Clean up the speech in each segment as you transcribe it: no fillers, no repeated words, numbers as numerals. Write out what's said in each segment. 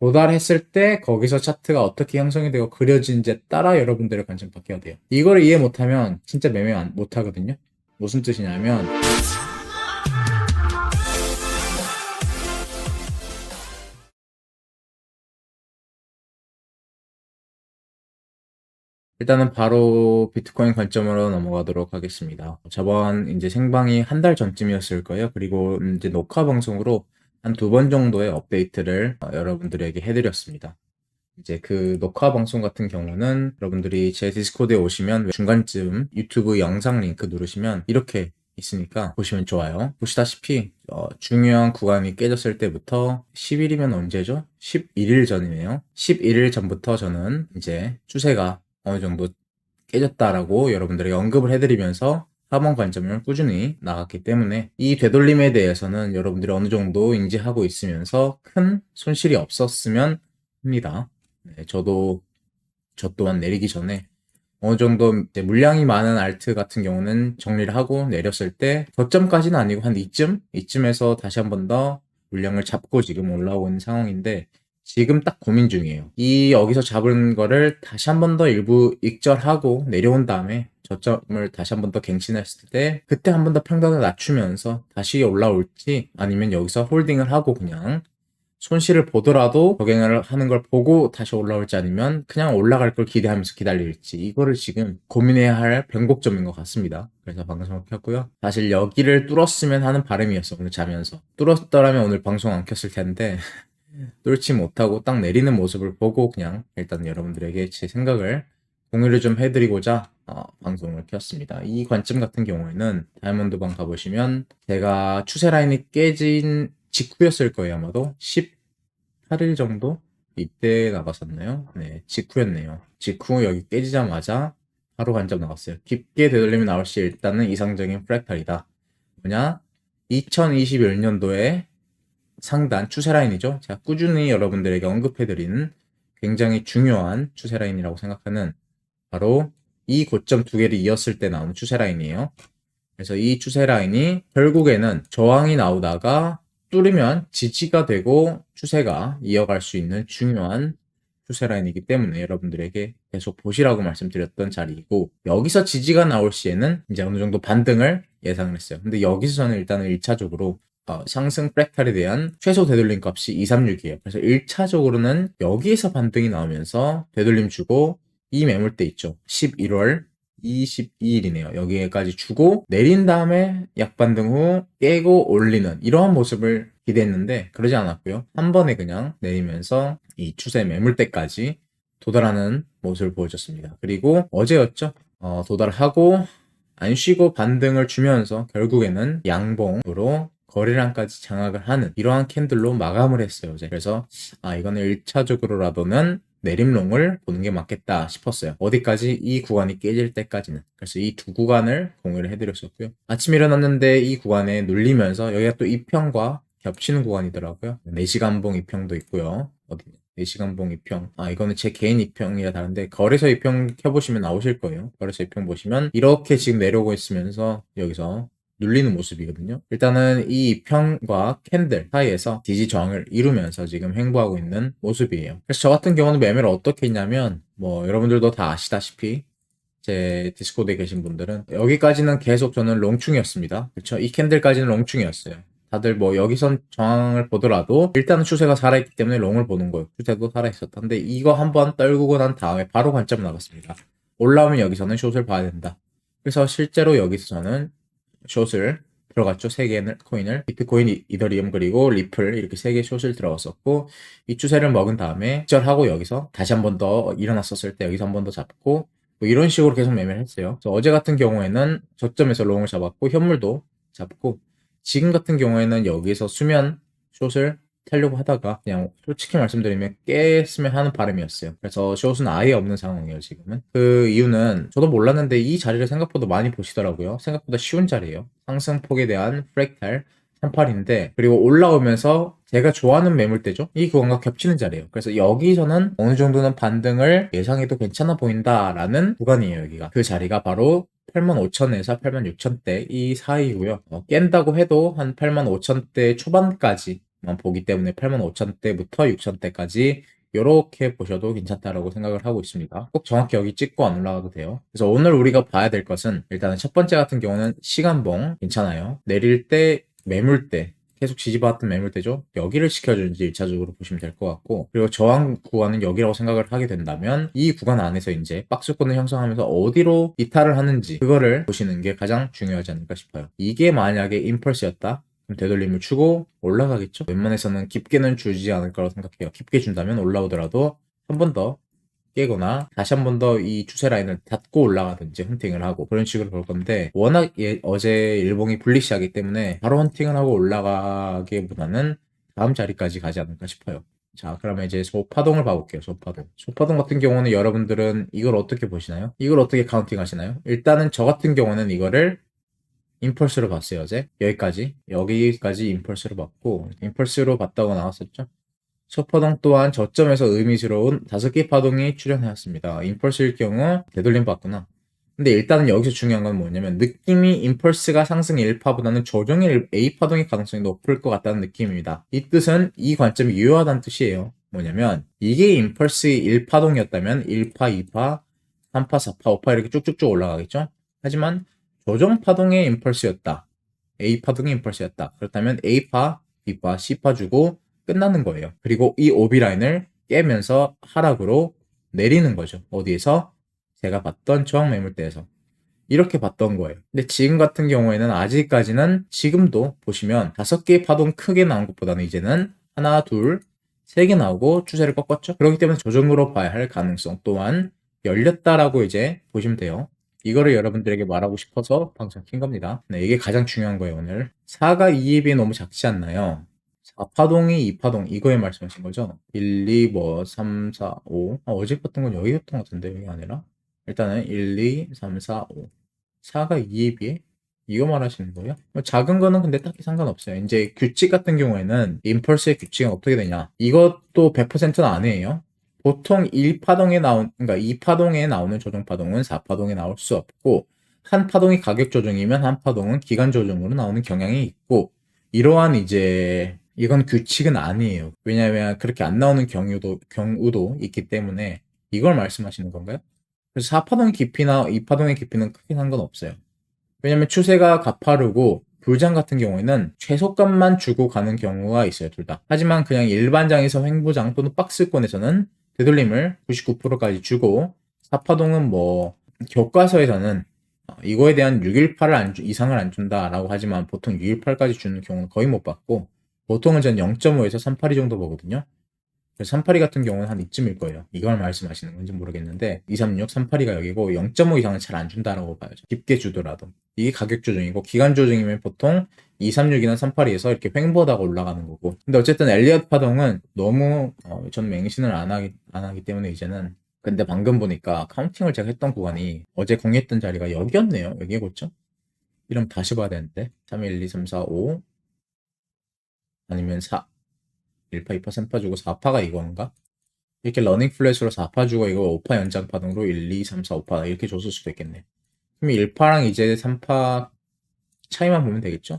도달했을 때 거기서 차트가 어떻게 형성이 되고 그려지는지에 따라 여러분들의 관점 바뀌어야 돼요. 이거를 이해 못하면 진짜 매매 못하거든요. 무슨 뜻이냐면 일단은 바로 비트코인 관점으로 넘어가도록 하겠습니다. 저번 이제 생방이 한 달 전쯤이었을 거예요. 그리고 이제 녹화 방송으로 한 2번 정도의 업데이트를 여러분들에게 해드렸습니다. 이제 그 녹화 방송 같은 경우는 여러분들이 제 디스코드에 오시면 중간쯤 유튜브 영상 링크 누르시면 이렇게 있으니까 보시면 좋아요. 보시다시피 중요한 구간이 깨졌을 때부터 10일이면 언제죠? 11일 전이네요. 11일 전부터 저는 이제 추세가 어느 정도 깨졌다라고 여러분들에게 언급을 해드리면서 하방 관점을 꾸준히 나갔기 때문에 이 되돌림에 대해서는 여러분들이 어느 정도 인지하고 있으면서 큰 손실이 없었으면 합니다. 네, 저 또한 내리기 전에 어느 정도 이제 물량이 많은 알트 같은 경우는 정리를 하고 내렸을 때 저점까지는 아니고 한 이쯤에서 다시 한 번 더 물량을 잡고 지금 올라오고 있는 상황인데 지금 딱 고민 중이에요. 이 여기서 잡은 거를 다시 한 번 더 일부 익절하고 내려온 다음에 저점을 다시 한 번 더 갱신했을 때 그때 한 번 더 평단을 낮추면서 다시 올라올지 아니면 여기서 홀딩을 하고 그냥 손실을 보더라도 적행을 하는 걸 보고 다시 올라올지 아니면 그냥 올라갈 걸 기대하면서 기다릴지 이거를 지금 고민해야 할 변곡점인 것 같습니다. 그래서 방송을 켰고요. 사실 여기를 뚫었으면 하는 바람이었어 오늘 자면서. 뚫었더라면 오늘 방송 안 켰을 텐데 뚫지 못하고 딱 내리는 모습을 보고 그냥 일단 여러분들에게 제 생각을 공유를 좀 해드리고자 방송을 켰습니다. 이 관점 같은 경우에는 다이아몬드 방 가보시면 제가 추세 라인이 깨진 직후였을 거예요. 아마도 18일 정도 이때 나갔었나요? 네, 직후였네요. 직후 여기 깨지자마자 바로 관점 나갔어요. 깊게 되돌림이 나올 시 일단은 이상적인 프랙탈이다. 뭐냐? 2021년도에 상단 추세 라인이죠. 제가 꾸준히 여러분들에게 언급해드리는 굉장히 중요한 추세 라인이라고 생각하는 바로 이 고점 두 개를 이었을 때 나오는 추세 라인이에요. 그래서 이 추세 라인이 결국에는 저항이 나오다가 뚫으면 지지가 되고 추세가 이어갈 수 있는 중요한 추세 라인이기 때문에 여러분들에게 계속 보시라고 말씀드렸던 자리이고 여기서 지지가 나올 시에는 이제 어느 정도 반등을 예상을 했어요. 근데 여기서 저는 일단은 1차적으로 상승 프랙탈에 대한 최소 되돌림 값이 236이에요. 그래서 1차적으로는 여기에서 반등이 나오면서 되돌림 주고 이 매물대 있죠. 11월 22일이네요. 여기까지 주고 내린 다음에 약반등 후 깨고 올리는 이러한 모습을 기대했는데 그러지 않았고요. 한 번에 그냥 내리면서 이 추세 매물대까지 도달하는 모습을 보여줬습니다. 그리고 어제였죠. 도달하고 안 쉬고 반등을 주면서 결국에는 양봉으로 거래량까지 장악을 하는 이러한 캔들로 마감을 했어요. 어제. 그래서 이거는 1차적으로라도는 내림롱을 보는 게 맞겠다 싶었어요. 어디까지? 이 구간이 깨질 때까지는. 그래서 이 두 구간을 공유를 해드렸었고요. 아침에 일어났는데 이 구간에 눌리면서 여기가 또 이평과 겹치는 구간이더라고요. 4시간봉 이평도 있고요. 어디 4시간봉 이평. 이거는 제 개인 이평이라 다른데 거래소 이평 켜보시면 나오실 거예요. 거래소 이평 보시면 이렇게 지금 내려오고 있으면서 여기서 눌리는 모습이거든요. 일단은 이 이평과 캔들 사이에서 지지 저항을 이루면서 지금 행보하고 있는 모습이에요. 그래서 저 같은 경우는 매매를 어떻게 했냐면 여러분들도 다 아시다시피 제 디스코드에 계신 분들은 여기까지는 계속 저는 롱충이었습니다. 그렇죠? 이 캔들까지는 롱충이었어요. 다들 여기선 저항을 보더라도 일단은 추세가 살아있기 때문에 롱을 보는 거예요. 추세도 살아있었다. 근데 이거 한번 떨구고 난 다음에 바로 관점 나갔습니다. 올라오면 여기서는 숏을 봐야 된다. 그래서 실제로 여기서 저는 숏을 들어갔죠. 3개의 코인을 비트코인, 이더리움 그리고 리플 이렇게 3개 숏을 들어갔었고 이 추세를 먹은 다음에 익절하고 여기서 다시 한 번 더 일어났었을 때 여기서 한 번 더 잡고 이런 식으로 계속 매매를 했어요. 그래서 어제 같은 경우에는 저점에서 롱을 잡았고 현물도 잡고 지금 같은 경우에는 여기서 수면 숏을 타려고 하다가 그냥 솔직히 말씀드리면 깼으면 하는 바람이었어요. 그래서 숏은 아예 없는 상황이에요 지금은. 그 이유는 저도 몰랐는데 이 자리를 생각보다 많이 보시더라고요. 생각보다 쉬운 자리예요. 상승폭에 대한 프랙탈 38인데 그리고 올라오면서 제가 좋아하는 매물대죠. 이 구간과 겹치는 자리예요. 그래서 여기서는 어느 정도는 반등을 예상해도 괜찮아 보인다라는 구간이에요. 여기가 그 자리가 바로 85,000에서 86,000대 이 사이고요. 깬다고 해도 한 85,000대 초반까지 보기 때문에 85,000대부터 6,000대까지 이렇게 보셔도 괜찮다라고 생각을 하고 있습니다. 꼭 정확히 여기 찍고 안 올라가도 돼요. 그래서 오늘 우리가 봐야 될 것은 일단은 첫 번째 같은 경우는 시간봉 괜찮아요. 내릴 때 매물대 계속 지지받았던 매물대죠. 여기를 지켜주는지 1차적으로 보시면 될 것 같고, 그리고 저항 구간은 여기라고 생각을 하게 된다면 이 구간 안에서 이제 박스권을 형성하면서 어디로 이탈을 하는지 그거를 보시는 게 가장 중요하지 않을까 싶어요. 이게 만약에 임펄스였다, 그럼 되돌림을 주고 올라가겠죠. 웬만해서는 깊게는 주지 않을 거라고 생각해요. 깊게 준다면 올라오더라도 한 번 더 깨거나 다시 한 번 더 이 추세 라인을 닫고 올라가든지 헌팅을 하고 그런 식으로 볼 건데, 워낙 어제 일봉이 불리시하기 때문에 바로 헌팅을 하고 올라가기보다는 다음 자리까지 가지 않을까 싶어요. 자, 그러면 이제 소파동을 봐볼게요. 소파동 같은 경우는 여러분들은 이걸 어떻게 보시나요? 이걸 어떻게 카운팅 하시나요? 일단은 저 같은 경우는 이거를 임펄스로 봤어요. 어제 여기까지 임펄스로 봤고, 임펄스로 봤다고 나왔었죠. 소파동 또한 저점에서 의미스러운 5개 파동이 출현하였습니다. 임펄스일 경우 되돌림 봤구나. 근데 일단은 여기서 중요한 건 뭐냐면, 느낌이 임펄스가 상승 1파보다는 조정의 A파동의 가능성이 높을 것 같다는 느낌입니다. 이 뜻은 이 관점이 유효하다는 뜻이에요. 뭐냐면 이게 임펄스의 1파동이었다면 1파, 2파, 3파, 4파, 5파 이렇게 쭉쭉쭉 올라가겠죠. 하지만 조정파동의 임펄스였다, A파동의 임펄스였다, 그렇다면 A파, B파, C파 주고 끝나는 거예요. 그리고 이 OB 라인을 깨면서 하락으로 내리는 거죠. 어디에서? 제가 봤던 저항 매물대에서. 이렇게 봤던 거예요. 근데 지금 같은 경우에는 아직까지는, 지금도 보시면 5개의 파동 크게 나온 것보다는 이제는 하나, 둘, 3개 나오고 추세를 꺾었죠. 그렇기 때문에 조정으로 봐야 할 가능성 또한 열렸다라고 이제 보시면 돼요. 이거를 여러분들에게 말하고 싶어서 방송 킨 겁니다. 네, 이게 가장 중요한 거예요. 오늘 4가 2에 비해 너무 작지 않나요? 4파동이 2파동 이거에 말씀하신 거죠? 1, 2, 3, 4, 5. 어제 봤던 건 여기였던 것 같은데, 여기 아니라. 일단은 1, 2, 3, 4, 5. 4가 2에 비해? 이거 말하시는 거예요? 작은 거는 근데 딱히 상관없어요. 이제 규칙 같은 경우에는 임펄스의 규칙은 어떻게 되냐? 이것도 100%는 아니에요. 보통 1파동에 그러니까 2파동에 나오는 조정파동은 4파동에 나올 수 없고, 한 파동이 가격 조정이면 한 파동은 기간 조정으로 나오는 경향이 있고, 이러한 이제 이건 규칙은 아니에요. 왜냐하면 그렇게 안 나오는 경우도 있기 때문에 이걸 말씀하시는 건가요? 그래서 4파동 깊이나 2파동의 깊이는 크게 상관없어요. 왜냐면 추세가 가파르고 불장 같은 경우에는 최소값만 주고 가는 경우가 있어요, 둘 다. 하지만 그냥 일반장에서 횡보장 또는 박스권에서는 되돌림을 99%까지 주고, 4파동은 뭐 교과서에서는 이거에 대한 618을 이상을 안 준다라고 하지만 보통 618까지 주는 경우는 거의 못 봤고, 보통은 전 0.5에서 382 정도 보거든요. 그래서 382 같은 경우는 한 이쯤일 거예요. 이걸 말씀하시는 건지 모르겠는데 236, 382가 여기고 0.5 이상은 잘 안 준다라고 봐야죠. 깊게 주더라도. 이게 가격 조정이고, 기간 조정이면 보통 236이나 382에서 이렇게 횡보하다가 올라가는 거고. 근데 어쨌든 엘리엇 파동은 너무 전 맹신을 안 하기 때문에 이제는. 근데 방금 보니까 카운팅을 제가 했던 구간이 어제 공유했던 자리가 여기였네요. 여기에 고점? 이러면 다시 봐야 되는데 3, 1, 2, 3, 4, 5 아니면 4 1파, 2파, 3파 주고 4파가 이건가? 이렇게 러닝 플랫으로 4파 주고 이거 5파 연장 파동으로 1, 2, 3, 4, 5파 이렇게 줬을 수도 있겠네. 그럼 1파랑 이제 3파 차이만 보면 되겠죠?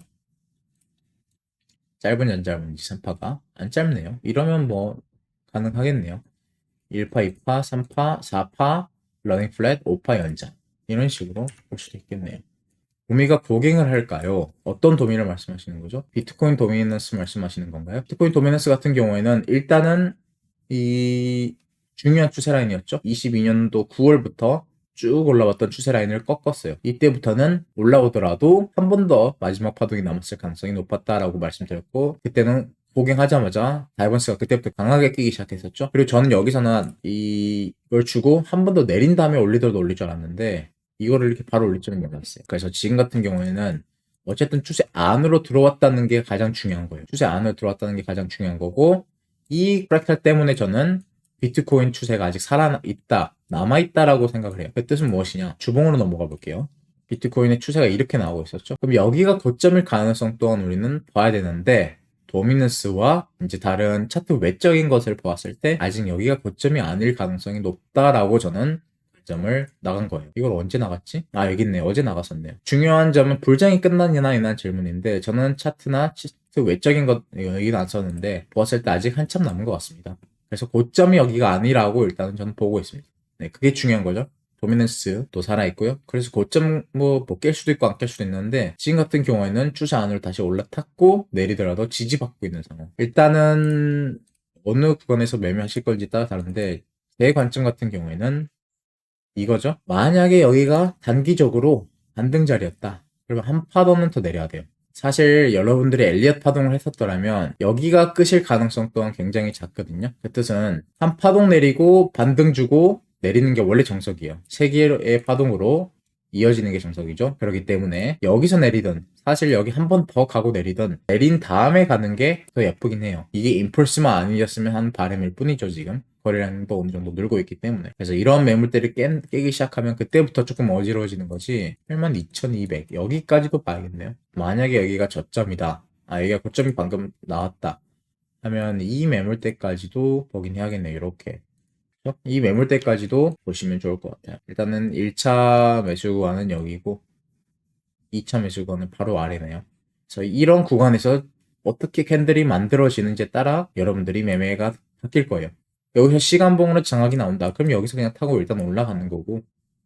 짧은 연장인지 3파가 안 짧네요. 이러면 뭐 가능하겠네요. 1파, 2파, 3파, 4파 러닝 플랫, 5파 연장 이런 식으로 볼 수도 있겠네요. 도미가 고갱을 할까요? 어떤 도미를 말씀하시는 거죠? 비트코인 도미넌스 말씀하시는 건가요? 비트코인 도미넌스 같은 경우에는 일단은 이 중요한 추세 라인이었죠. 22년도 9월부터 쭉 올라왔던 추세 라인을 꺾었어요. 이때부터는 올라오더라도 한 번 더 마지막 파동이 남았을 가능성이 높았다라고 말씀드렸고, 그때는 고갱하자마자 다이번스가 그때부터 강하게 끼기 시작했었죠. 그리고 저는 여기서는 이걸 주고 한 번 더 내린 다음에 올리더라도 올릴 줄 알았는데 이거를 이렇게 바로 올릴 줄은 몰랐어요. 그래서 지금 같은 경우에는 어쨌든 추세 안으로 들어왔다는 게 가장 중요한 거예요. 추세 안으로 들어왔다는 게 가장 중요한 거고, 이 프랙탈 때문에 저는 비트코인 추세가 아직 남아있다라고 생각을 해요. 그 뜻은 무엇이냐? 주봉으로 넘어가 볼게요. 비트코인의 추세가 이렇게 나오고 있었죠. 그럼 여기가 고점일 가능성 또한 우리는 봐야 되는데, 도미넌스와 이제 다른 차트 외적인 것을 보았을 때 아직 여기가 고점이 아닐 가능성이 높다라고 저는 관점을 나간 거예요. 이걸 언제 나갔지? 아, 여기 있네요. 어제 나갔었네요. 중요한 점은 불장이 끝났냐나 이란 질문인데 저는 차트나 차트 외적인 것 여기는 안 썼는데 보았을 때 아직 한참 남은 것 같습니다. 그래서 고점이 여기가 아니라고 일단은 저는 보고 있습니다. 네, 그게 중요한 거죠. 도미넌스도 살아있고요. 그래서 고점 뭐 깰 수도 있고 안 깰 수도 있는데 지금 같은 경우에는 추세 안으로 다시 올라탔고 내리더라도 지지받고 있는 상황. 일단은 어느 구간에서 매매하실 건지 따라 다른데 제 관점 같은 경우에는 이거죠. 만약에 여기가 단기적으로 반등 자리였다. 그러면 한 파동은 더 내려야 돼요. 사실 여러분들이 엘리엇 파동을 했었더라면 여기가 끝일 가능성 또한 굉장히 작거든요. 그 뜻은 한 파동 내리고 반등 주고 내리는 게 원래 정석이에요. 세 개의 파동으로 이어지는 게 정석이죠. 그렇기 때문에 여기서 내리든 사실 여기 한 번 더 가고 내리든 내린 다음에 가는 게 더 예쁘긴 해요. 이게 임펄스만 아니었으면 한 바람일 뿐이죠. 지금 거래량도 어느 정도 늘고 있기 때문에. 그래서 이런 매물대를 깨기 시작하면 그때부터 조금 어지러워지는 거지. 82,200 여기까지도 봐야겠네요. 만약에 여기가 저점이다. 아, 여기가 고점이 방금 나왔다 하면 이 매물대까지도 보긴 해야겠네요. 이렇게 이 매물대까지도 보시면 좋을 것 같아요. 일단은 1차 매수 구간은 여기고 2차 매수 구간은 바로 아래네요. 그래서 이런 구간에서 어떻게 캔들이 만들어지는지에 따라 여러분들이 매매가 바뀔 거예요. 여기서 시간봉으로 장악이 나온다. 그럼 여기서 그냥 타고 일단 올라가는 거고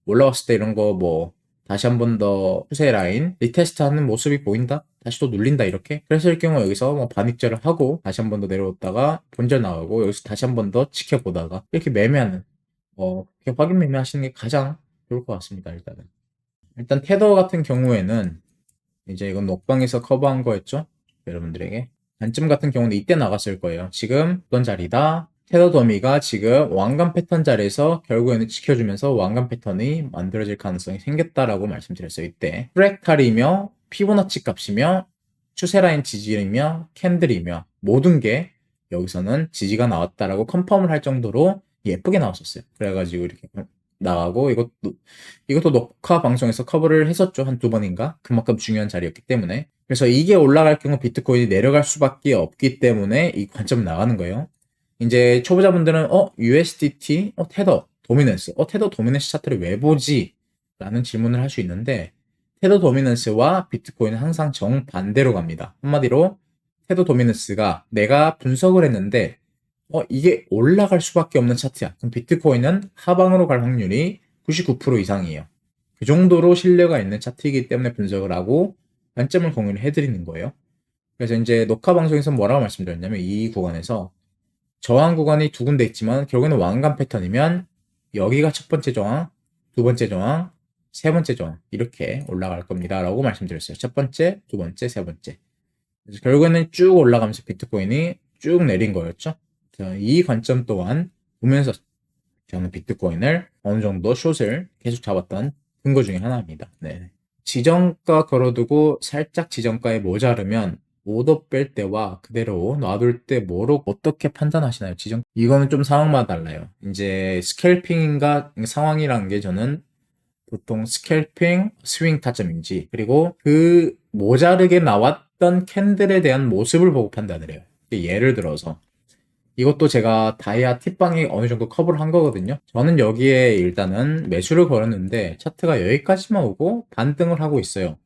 올라왔을 때 이런 거 뭐 다시 한 번 더 추세 라인 리테스트 하는 모습이 보인다? 다시 또 눌린다 이렇게? 그랬을 경우 여기서 뭐 반익절을 하고 다시 한 번 더 내려왔다가 본절 나오고 여기서 다시 한 번 더 지켜보다가 이렇게 매매하는 이렇게 확인 매매하시는 게 가장 좋을 것 같습니다. 일단 테더 같은 경우에는 이제 이건 녹방에서 커버한 거였죠? 여러분들에게 단점 같은 경우는 이때 나갔을 거예요. 지금 어떤 자리다? 테더 더미가 지금 왕관 패턴 자리에서 결국에는 지켜주면서 왕관 패턴이 만들어질 가능성이 생겼다라고 말씀드렸어요. 이때 프랙탈이며 피보나치 값이며 추세라인 지지이며 캔들이며 모든 게 여기서는 지지가 나왔다라고 컨펌을 할 정도로 예쁘게 나왔었어요. 그래가지고 이렇게 나가고 이것도 녹화 방송에서 커버를 했었죠. 한 두 번인가? 그만큼 중요한 자리였기 때문에. 그래서 이게 올라갈 경우 비트코인이 내려갈 수밖에 없기 때문에 이 관점이 나가는 거예요. 이제 초보자분들은 USDT, 테더, 도미넌스, 테더 도미넌스 차트를 왜 보지? 라는 질문을 할 수 있는데 테더 도미넌스와 비트코인은 항상 정반대로 갑니다. 한마디로 테더 도미넌스가 내가 분석을 했는데 이게 올라갈 수밖에 없는 차트야. 그럼 비트코인은 하방으로 갈 확률이 99% 이상이에요. 그 정도로 신뢰가 있는 차트이기 때문에 분석을 하고 관점을 공유를 해드리는 거예요. 그래서 이제 녹화 방송에서 뭐라고 말씀드렸냐면 이 구간에서 저항 구간이 두 군데 있지만 결국에는 왕관 패턴이면 여기가 첫 번째 저항, 두 번째 저항, 세 번째 저항 이렇게 올라갈 겁니다. 라고 말씀드렸어요. 첫 번째, 두 번째, 세 번째. 그래서 결국에는 쭉 올라가면서 비트코인이 쭉 내린 거였죠. 이 관점 또한 보면서 저는 비트코인을 어느 정도 숏을 계속 잡았던 근거 중에 하나입니다. 네. 지정가 걸어두고 살짝 지정가에 모자르면 오더 뺄 때와 그대로 놔둘 때 뭐로 어떻게 판단하시나요? 이거는 좀 상황마다 달라요. 이제 스캘핑인가 상황이라는 게 저는 보통 스캘핑 스윙 타점인지 그리고 그 모자르게 나왔던 캔들에 대한 모습을 보고 판단을 해요. 예를 들어서 이것도 제가 다이아 팁방에 어느 정도 커버를 한 거거든요. 저는 여기에 일단은 매수를 걸었는데 차트가 여기까지만 오고 반등을 하고 있어요.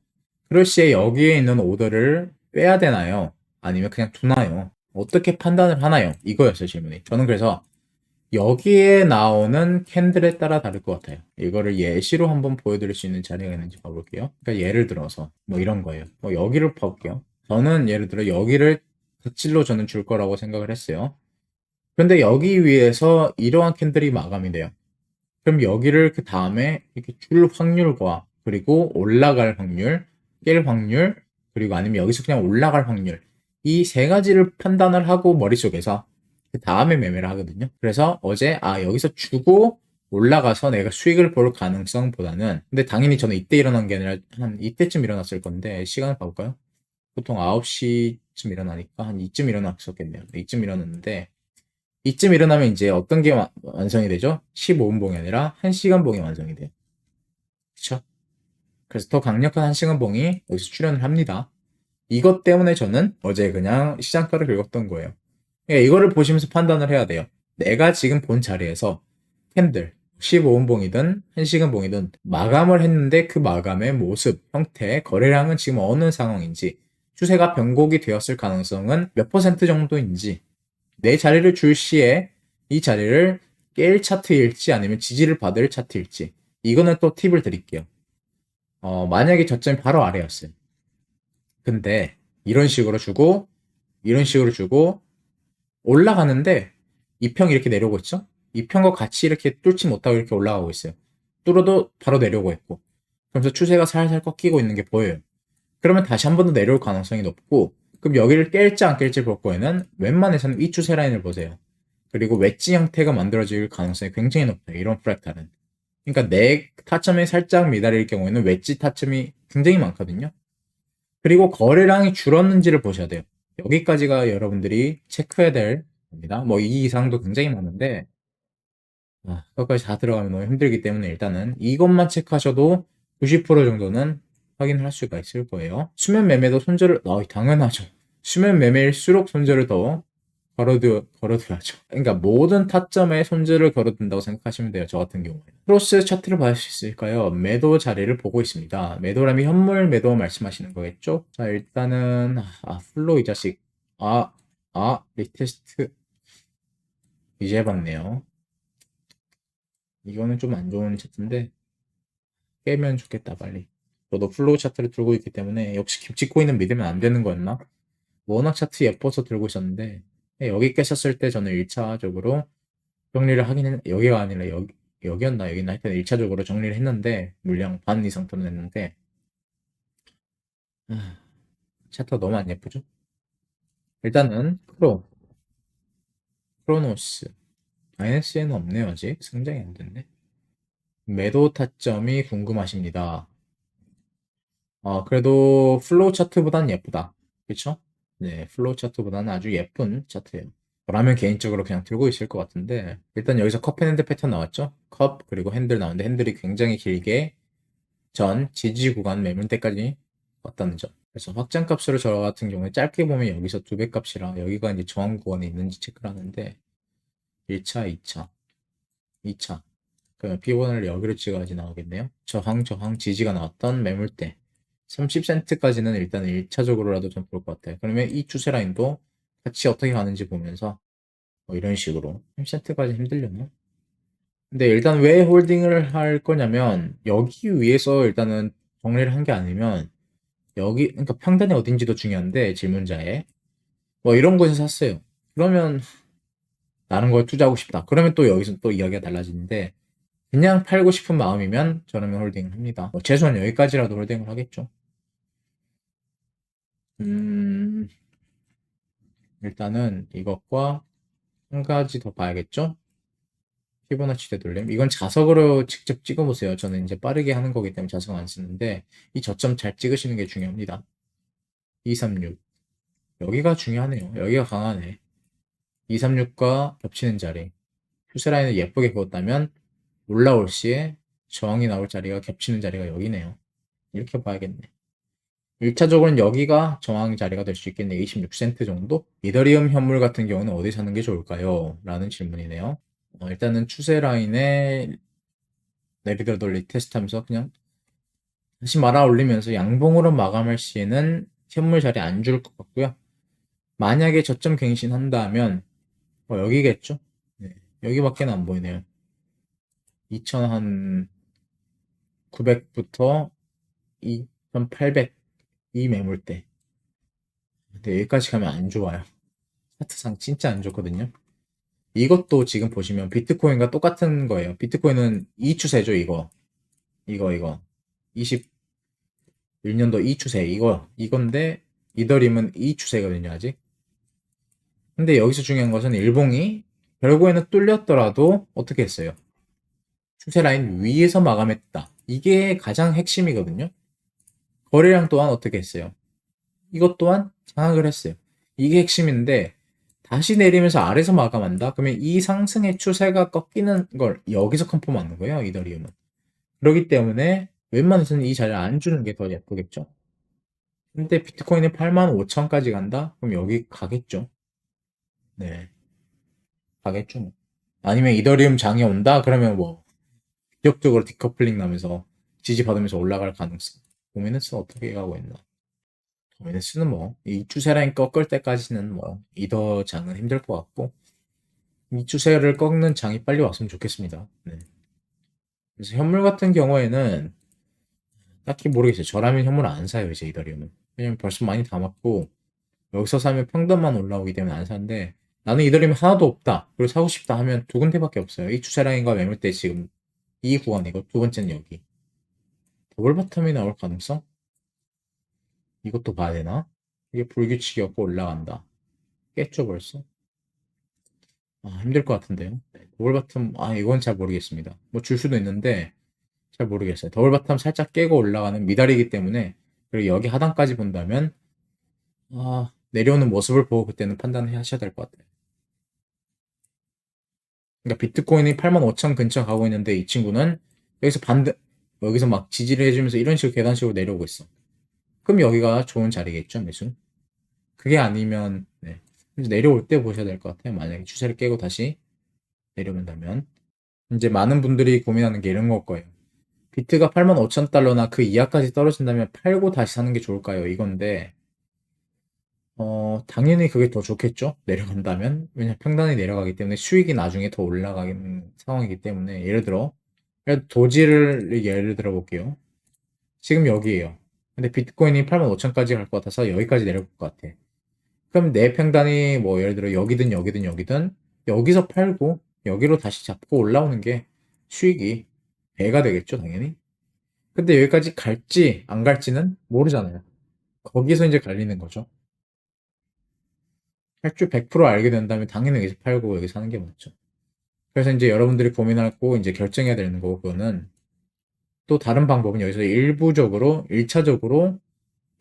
그럴 시에 여기에 있는 오더를 빼야 되나요? 아니면 그냥 두나요? 어떻게 판단을 하나요? 이거였어요, 질문이. 저는 그래서 여기에 나오는 캔들에 따라 다를 것 같아요. 이거를 예시로 한번 보여드릴 수 있는 자리가 있는지 봐볼게요. 그러니까 예를 들어서 뭐 이런 거예요. 여기를 봐볼게요. 저는 예를 들어 여기를 덕질로 저는 줄 거라고 생각을 했어요. 그런데 여기 위에서 이러한 캔들이 마감이 돼요. 그럼 여기를 그 다음에 이렇게 줄 확률과 그리고 올라갈 확률, 깰 확률, 그리고 아니면 여기서 그냥 올라갈 확률 이 세 가지를 판단을 하고 머릿속에서 그 다음에 매매를 하거든요. 그래서 어제 여기서 주고 올라가서 내가 수익을 볼 가능성보다는 근데 당연히 저는 이때 일어난 게 아니라 한 이때쯤 일어났을 건데 시간을 봐볼까요? 보통 9시쯤 일어나니까 한 이쯤 일어났었겠네요. 이쯤 일어났는데 이쯤 일어나면 이제 어떤 게 완성이 되죠? 15분 봉이 아니라 1시간 봉이 완성이 돼요. 그쵸? 그래서 더 강력한 1시간 봉이 여기서 출현을 합니다. 이것 때문에 저는 어제 그냥 시장가를 긁었던 거예요. 그러니까 이거를 보시면서 판단을 해야 돼요. 내가 지금 본 자리에서 캔들, 15분봉이든 1시간봉이든 마감을 했는데 그 마감의 모습, 형태, 거래량은 지금 어느 상황인지, 추세가 변곡이 되었을 가능성은 몇 퍼센트 정도인지, 내 자리를 줄 시에 이 자리를 깰 차트일지 아니면 지지를 받을 차트일지, 이거는 또 팁을 드릴게요. 만약에 저점이 바로 아래였어요. 근데 이런 식으로 주고 이런 식으로 주고 올라가는데 이평이 이렇게 내려오고 있죠? 이평과 같이 이렇게 뚫지 못하고 이렇게 올라가고 있어요. 뚫어도 바로 내려오고 있고. 그러면서 추세가 살살 꺾이고 있는 게 보여요. 그러면 다시 한 번 더 내려올 가능성이 높고, 그럼 여기를 깰지 안 깰지 볼 거에는 웬만해서는 이 추세 라인을 보세요. 그리고 웨지 형태가 만들어질 가능성이 굉장히 높아요. 이런 프랙탈은. 그러니까 내 타점이 살짝 미달일 경우에는 웨지 타점이 굉장히 많거든요. 그리고 거래량이 줄었는지를 보셔야 돼요. 여기까지가 여러분들이 체크해야 될 겁니다. 뭐 이 이상도 굉장히 많은데 그것까지 다 들어가면 너무 힘들기 때문에 일단은 이것만 체크하셔도 90% 정도는 확인할 수가 있을 거예요. 수면 매매도 손절을 당연하죠. 수면 매매일수록 손절을 더 걸어둬야죠. 그러니까 모든 타점에 손절을 걸어둔다고 생각하시면 돼요. 저 같은 경우에. 크로스 차트를 봐줄 수 있을까요? 매도 자리를 보고 있습니다. 매도라면 현물 매도 말씀하시는 거겠죠? 자, 일단은 플로 이 자식. 리테스트 이제 해봤네요. 이거는 좀 안 좋은 차트인데 깨면 좋겠다 빨리. 저도 플로우 차트를 들고 있기 때문에 역시 깁치코인은 믿으면 안 되는 거였나? 워낙 차트 예뻐서 들고 있었는데 여기 깼었을 때 저는 1차적으로 정리를 하긴 여기가 아니라 여기였나 여기나 하여튼 1차적으로 정리를 했는데 물량 반 이상 털어냈는데 차트가 너무 안 예쁘죠? 일단은 크로노스 INS에는 없네요 아직 상장이 안 됐네. 매도 타점이 궁금하십니다. 그래도 플로우 차트보단 예쁘다. 그쵸? 네, 플로우 차트보다는 아주 예쁜 차트예요. 저라면 개인적으로 그냥 들고 있을 것 같은데, 일단 여기서 컵앤핸드 패턴 나왔죠? 컵, 그리고 핸들 나오는데, 핸들이 굉장히 길게 전 지지 구간 매물대까지 왔다는 점. 그래서 확장값으로 저 같은 경우에 짧게 보면 여기서 두 배 값이라 여기가 이제 저항 구간에 있는지 체크를 하는데, 1차, 2차, 2차. 그러면 P1을 여기로 찍어야지 나오겠네요. 저항, 지지가 나왔던 매물대. 30센트까지는 일단 1차적으로라도 좀 볼 것 같아요. 그러면 이 추세 라인도 같이 어떻게 가는지 보면서 뭐 이런 식으로 30센트까지 힘들려나? 근데 일단 왜 홀딩을 할 거냐면 여기 위에서 일단은 정리를 한 게 아니면 여기 그러니까 평단이 어딘지도 중요한데 질문자에 뭐 이런 곳에서 샀어요. 그러면 다른 걸 투자하고 싶다. 그러면 또 여기서 또 이야기가 달라지는데 그냥 팔고 싶은 마음이면 저는 홀딩을 합니다. 뭐 최소한 여기까지라도 홀딩을 하겠죠. 음, 일단은 이것과 한 가지 더 봐야겠죠? 피보나치 되돌림. 이건 자석으로 직접 찍어보세요. 저는 이제 빠르게 하는 거기 때문에 자석 안 쓰는데 이 저점 잘 찍으시는 게 중요합니다. 236. 여기가 중요하네요. 여기가 강하네. 236과 겹치는 자리. 추세 라인을 예쁘게 그었다면 올라올 시에 저항이 나올 자리가 겹치는 자리가 여기네요. 이렇게 봐야겠네. 1차적으로는 여기가 저항 자리가 될 수 있겠네. 26센트 정도? 이더리움 현물 같은 경우는 어디 사는 게 좋을까요? 라는 질문이네요. 일단은 추세 라인에 내리더 돌리 테스트 하면서 그냥 다시 말아 올리면서 양봉으로 마감할 시에는 현물 자리 안 줄 것 같고요. 만약에 저점 갱신한다면 여기겠죠? 네, 여기밖에 안 보이네요. 2,900부터 2,800 이 매물대. 근데 여기까지 가면 안 좋아요. 차트상 진짜 안 좋거든요. 이것도 지금 보시면 비트코인과 똑같은 거예요. 비트코인은 이 추세죠, 이거. 이거. 21년도 이 추세, 이건데, 이더림은 이 추세거든요, 아직. 근데 여기서 중요한 것은 일봉이 결국에는 뚫렸더라도 어떻게 했어요? 추세 라인 위에서 마감했다. 이게 가장 핵심이거든요. 거래량 또한 어떻게 했어요? 이것 또한 장악을 했어요. 이게 핵심인데, 다시 내리면서 아래서 마감한다? 그러면 이 상승의 추세가 꺾이는 걸 여기서 컨펌하는 거예요, 이더리움은. 그렇기 때문에 웬만해서는 이 자리를 안 주는 게 더 예쁘겠죠? 근데 비트코인이 85,000까지 간다? 그럼 여기 가겠죠? 네, 가겠죠. 뭐. 아니면 이더리움 장이 온다? 그러면 뭐 기적적으로 디커플링 나면서 지지받으면서 올라갈 가능성. 도미네스는 어떻게 가고 있나? 도미네스는 뭐, 이 추세 라인 꺾을 때까지는 뭐, 이더 장은 힘들 것 같고, 이 추세를 꺾는 장이 빨리 왔으면 좋겠습니다. 네. 그래서 현물 같은 경우에는 딱히 모르겠어요. 저라면 현물 안 사요, 이제 이더리움은. 왜냐면 벌써 많이 담았고, 여기서 사면 평단만 올라오기 때문에 안 사는데, 나는 이더리움 하나도 없다. 그리고 사고 싶다 하면 두 군데밖에 없어요. 이 추세 라인과 매물대 지금 이 구간이고, 두 번째는 여기. 더블 바텀이 나올 가능성? 이것도 봐야 되나? 이게 불규칙이었고 올라간다. 깼죠, 벌써? 아, 힘들 것 같은데요. 네, 더블 바텀, 이건 잘 모르겠습니다. 뭐 줄 수도 있는데, 잘 모르겠어요. 더블 바텀 살짝 깨고 올라가는 미달이기 때문에, 그리고 여기 하단까지 본다면, 내려오는 모습을 보고 그때는 판단을 하셔야 될 것 같아요. 그러니까 비트코인이 85,000 근처 가고 있는데 이 친구는 여기서 여기서 막 지지를 해주면서 이런 식으로 계단식으로 내려오고 있어. 그럼 여기가 좋은 자리겠죠, 매수? 그게 아니면, 네. 이제 내려올 때 보셔야 될 것 같아요. 만약에 추세를 깨고 다시 내려온다면. 이제 많은 분들이 고민하는 게 이런 걸 거예요. 비트가 85,000달러나 그 이하까지 떨어진다면 팔고 다시 사는 게 좋을까요? 이건데, 당연히 그게 더 좋겠죠? 내려간다면. 왜냐면 평단이 내려가기 때문에 수익이 나중에 더 올라가는 상황이기 때문에. 예를 들어, 도지를 예를 들어 볼게요. 지금 여기에요. 근데 비트코인이 85,000까지 갈 것 같아서 여기까지 내려올 것 같아. 그럼 내 평단이 뭐 예를 들어 여기든 여기든 여기든 여기서 팔고 여기로 다시 잡고 올라오는 게 수익이 배가 되겠죠, 당연히. 근데 여기까지 갈지 안 갈지는 모르잖아요. 거기서 이제 갈리는 거죠. 할 줄 100% 알게 된다면 당연히 여기서 팔고 여기서 사는 게 맞죠. 그래서 이제 여러분들이 고민하고 이제 결정해야 되는 거고, 그거는 또 다른 방법은 여기서 일부적으로 1차적으로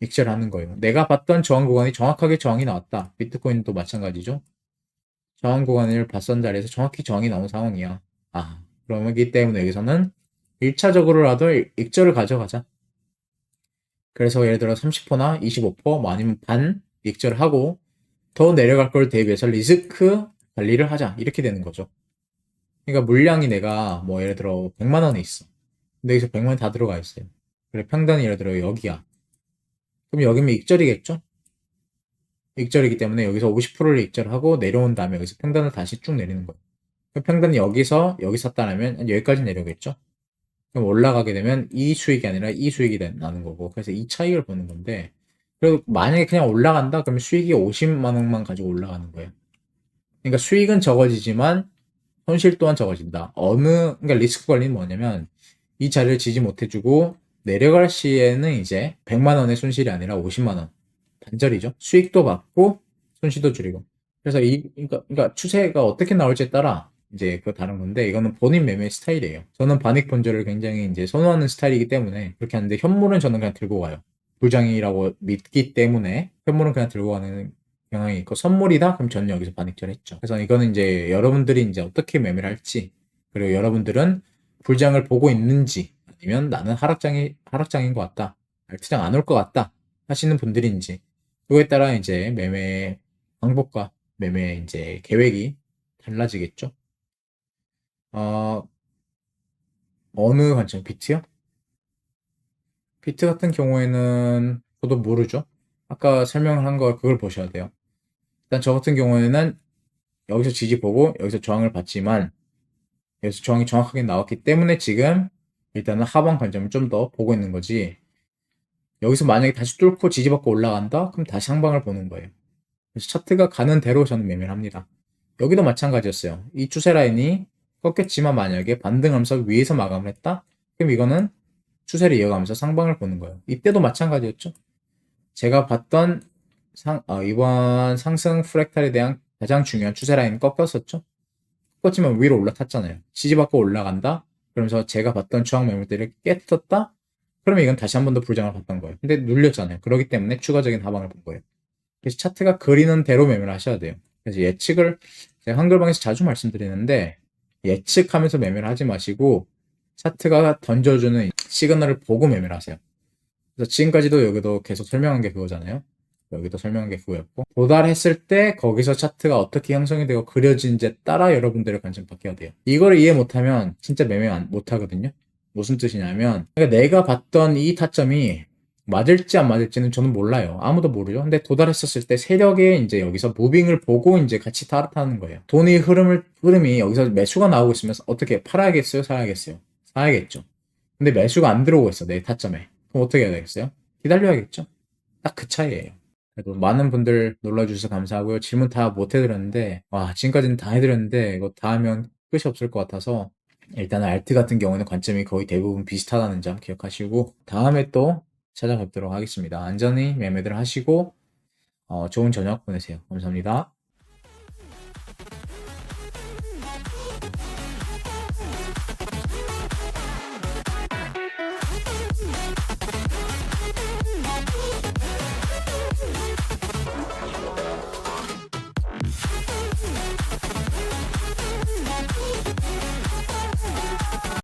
익절을 하는 거예요. 내가 봤던 저항 구간이 정확하게 저항이 나왔다. 비트코인도 마찬가지죠. 저항 구간을 봤던 자리에서 정확히 저항이 나온 상황이야. 그러기 때문에 여기서는 1차적으로라도 익절을 가져가자. 그래서 예를 들어 30%나 25%, 뭐 아니면 반 익절을 하고 더 내려갈 걸 대비해서 리스크 관리를 하자. 이렇게 되는 거죠. 그러니까 물량이 내가 뭐 예를 들어 100만 원에 있어. 근데 여기서 100만 원 다 들어가 있어요. 그래, 평단이 예를 들어 여기야. 그럼 여기면 익절이겠죠? 익절이기 때문에 여기서 50%를 익절하고 내려온 다음에 여기서 평단을 다시 쭉 내리는 거예요. 평단이 여기서 여기 샀다면 여기까지 내려오겠죠? 그럼 올라가게 되면 이 수익이 아니라 이 수익이 나는 거고, 그래서 이 차익을 보는 건데, 그리고 만약에 그냥 올라간다 그러면 수익이 50만 원만 가지고 올라가는 거예요. 그러니까 수익은 적어지지만 손실 또한 적어진다. 그러니까 리스크 관리는 뭐냐면 이 자리를 지지 못해주고 내려갈 시에는 이제 100만 원의 손실이 아니라 50만 원 반절이죠. 수익도 받고 손실도 줄이고. 그래서 그러니까 추세가 어떻게 나올지에 따라 이제 그거 다른 건데, 이거는 본인 매매 스타일이에요. 저는 반익 본절을 굉장히 이제 선호하는 스타일이기 때문에 그렇게 하는데, 현물은 저는 그냥 들고 가요. 불장이라고 믿기 때문에 현물은 그냥 들고 가는 경향이 있고, 선물이다? 그럼 저는 여기서 반익절 했죠. 그래서 이거는 이제 여러분들이 이제 어떻게 매매를 할지, 그리고 여러분들은 불장을 보고 있는지, 아니면 나는 하락장인 것 같다, 알트장 안 올 것 같다 하시는 분들인지, 그거에 따라 이제 매매 방법과 매매 이제 계획이 달라지겠죠. 어느 관점? 비트요? 비트 같은 경우에는 저도 모르죠. 아까 설명을 한 거 그걸 보셔야 돼요. 일단 저 같은 경우에는 여기서 지지 보고 여기서 저항을 받지만 여기서 저항이 정확하게 나왔기 때문에 지금 일단은 하방 관점을 좀 더 보고 있는 거지. 여기서 만약에 다시 뚫고 지지받고 올라간다? 그럼 다시 상방을 보는 거예요. 그래서 차트가 가는 대로 저는 매매를 합니다. 여기도 마찬가지였어요. 이 추세 라인이 꺾였지만 만약에 반등하면서 위에서 마감을 했다? 그럼 이거는 추세를 이어가면서 상방을 보는 거예요. 이때도 마찬가지였죠. 제가 봤던 이번 상승 프랙탈에 대한 가장 중요한 추세 라인은 꺾였었죠. 꺾었지만 위로 올라탔잖아요. 지지받고 올라간다? 그러면서 제가 봤던 저항 매물대를 깼었다? 그러면 이건 다시 한 번 더 불장을 봤던 거예요. 근데 눌렸잖아요. 그렇기 때문에 추가적인 하방을 본 거예요. 그래서 차트가 그리는 대로 매매를 하셔야 돼요. 그래서 예측을 제가 한글방에서 자주 말씀드리는데, 예측하면서 매매를 하지 마시고 차트가 던져주는 시그널을 보고 매매를 하세요. 그래서 지금까지도 여기도 계속 설명한 게 그거잖아요. 여기도 설명한 게 그거였고, 도달했을 때 거기서 차트가 어떻게 형성이 되고 그려진지에 따라 여러분들의 관점 바뀌어야 돼요. 이걸 이해 못하면 진짜 매매 못하거든요. 무슨 뜻이냐면, 그러니까 내가 봤던 이 타점이 맞을지 안 맞을지는 저는 몰라요. 아무도 모르죠. 근데 도달했었을 때 세력의 이제 여기서 무빙을 보고 이제 같이 타는 거예요. 돈의 흐름이 여기서 매수가 나오고 있으면 어떻게 팔아야겠어요? 사야겠어요? 사야겠죠. 근데 매수가 안 들어오고 있어, 내 타점에. 그럼 어떻게 해야 되겠어요? 기다려야겠죠? 딱 그 차이예요. 그래도 많은 분들 놀러주셔서 감사하고요. 질문 다 못 해드렸는데, 와, 지금까지는 다 해드렸는데, 이거 다 하면 끝이 없을 것 같아서, 일단 알트 같은 경우는 관점이 거의 대부분 비슷하다는 점 기억하시고, 다음에 또 찾아뵙도록 하겠습니다. 안전히 매매들 하시고, 좋은 저녁 보내세요. 감사합니다.